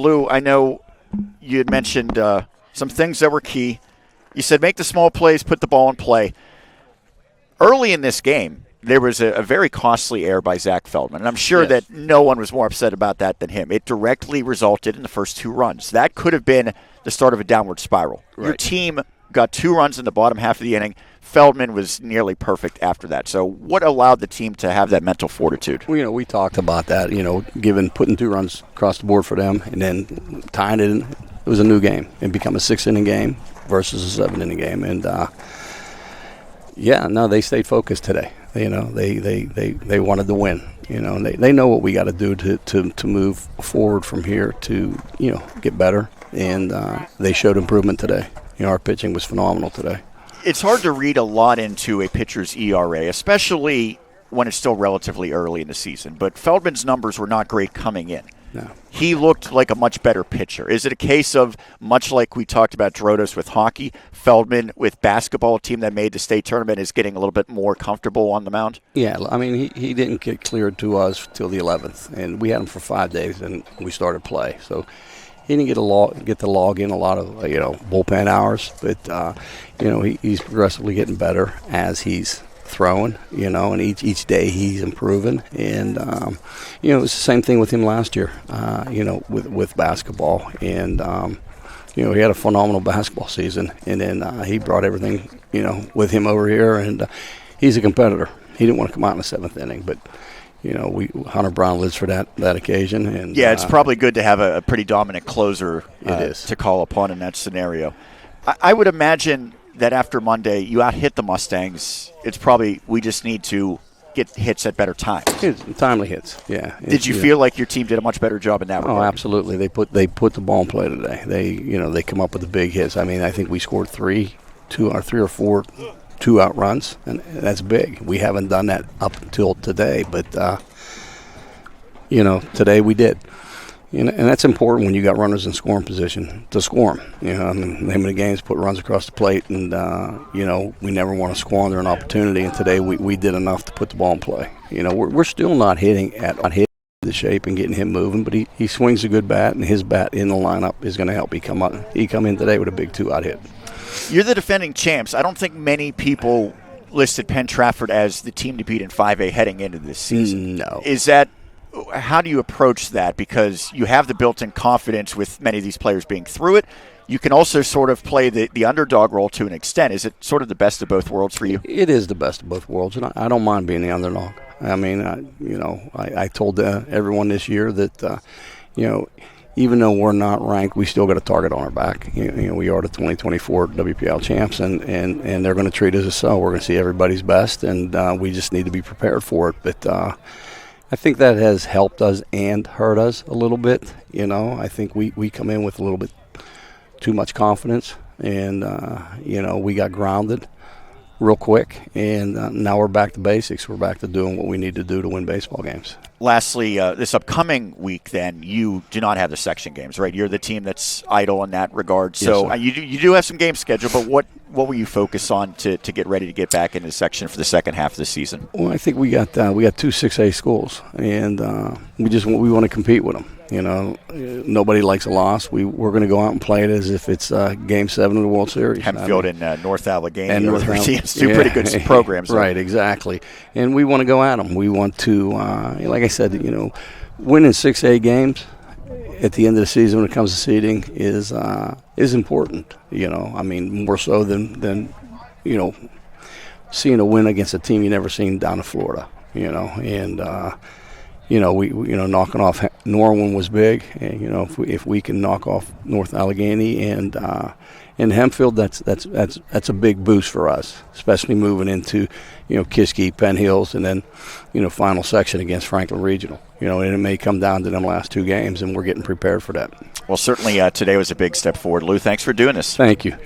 Lou, I know you had mentioned some things that were key. You said make the small plays, put the ball in play. Early in this game, there was a very costly error by Zach Feldman, and I'm sure that no one was more upset about that than him. It directly resulted in the first 2 runs. That could have been the start of a downward spiral. Right. Your team got 2 runs in the bottom half of the inning. Feldman was nearly perfect after that. So what allowed the team to have that mental fortitude? Well, we talked about that, putting 2 runs across the board for them and then tying it in. It was a new game. It became a 6-inning game versus a 7-inning game. And, they stayed focused today. They wanted to win. They know what we got to do to move forward from here to, get better. And they showed improvement today. Our pitching was phenomenal today. It's hard to read a lot into a pitcher's ERA, especially when it's still relatively early in the season. But Feldman's numbers were not great coming in. No. He looked like a much better pitcher. Is it a case of, much like we talked about Drodos with hockey, Feldman with basketball, a team that made the state tournament, is getting a little bit more comfortable on the mound? Yeah, he didn't get cleared to us till the 11th, and we had him for 5 days, and we started play. So he didn't get to log in a lot of bullpen hours, but he's progressively getting better as he's throwing, and each day he's improving. And it was the same thing with him last year, with basketball. And he had a phenomenal basketball season, and then he brought everything with him over here. And he's a competitor. He didn't want to come out in the 7th inning, but. Hunter Brown lives for that occasion. And it's probably good to have a pretty dominant closer to call upon in that scenario. I would imagine that after Monday, you out-hit the Mustangs. It's probably we just need to get hits at better times. Timely hits, yeah. Did you feel like your team did a much better job in that regard? Oh, absolutely. They put the ball in play today. They come up with the big hits. I think we scored 3 or 4 2-out runs, and that's big. We haven't done that up until today, but today we did. And that's important when you got runners in scoring position to score them. The name of the game is put runs across the plate, and we never want to squander an opportunity. And today we did enough to put the ball in play. We're still not hitting the shape and getting him moving, but he swings a good bat, and his bat in the lineup is going to help. He come in today with a big 2-out hit. You're the defending champs. I don't think many people listed Penn-Trafford as the team to beat in 5A heading into this season. No. How do you approach that? Because you have the built-in confidence with many of these players being through it. You can also sort of play the underdog role to an extent. Is it sort of the best of both worlds for you? It is the best of both worlds, and I don't mind being the underdog. I told everyone this year that, even though we're not ranked, we still got a target on our back. We are the 2024 WPL champs, and they're going to treat us as so. We're going to see everybody's best, and we just need to be prepared for it. But I think that has helped us and hurt us a little bit. I think we come in with a little bit too much confidence, and we got grounded real quick, and now we're back to basics. We're back to doing what we need to do to win baseball games. Lastly, this upcoming week, then, you do not have the section games, right? You're the team that's idle in that regard. So yes, you do have some games scheduled, but what will you focus on to get ready to get back into the section for the second half of the season? Well, I think we got 2 6A schools, and we want to compete with them. Nobody likes a loss. We're going to go out and play it as if it's Game 7 of the World Series. Hempfield and North Allegheny. And North teams, two pretty good programs. Right, exactly. And we want to go at them. We want to, like I said, winning 6A games at the end of the season when it comes to seeding is important. More so than seeing a win against a team you never seen down in Florida. Knocking off Norwin was big. And, if we can knock off North Allegheny and Hempfield, that's a big boost for us, especially moving into Kiski, Penn Hills, and then final section against Franklin Regional. And it may come down to them last 2 games, and we're getting prepared for that. Well, certainly today was a big step forward. Lou, thanks for doing this. Thank you.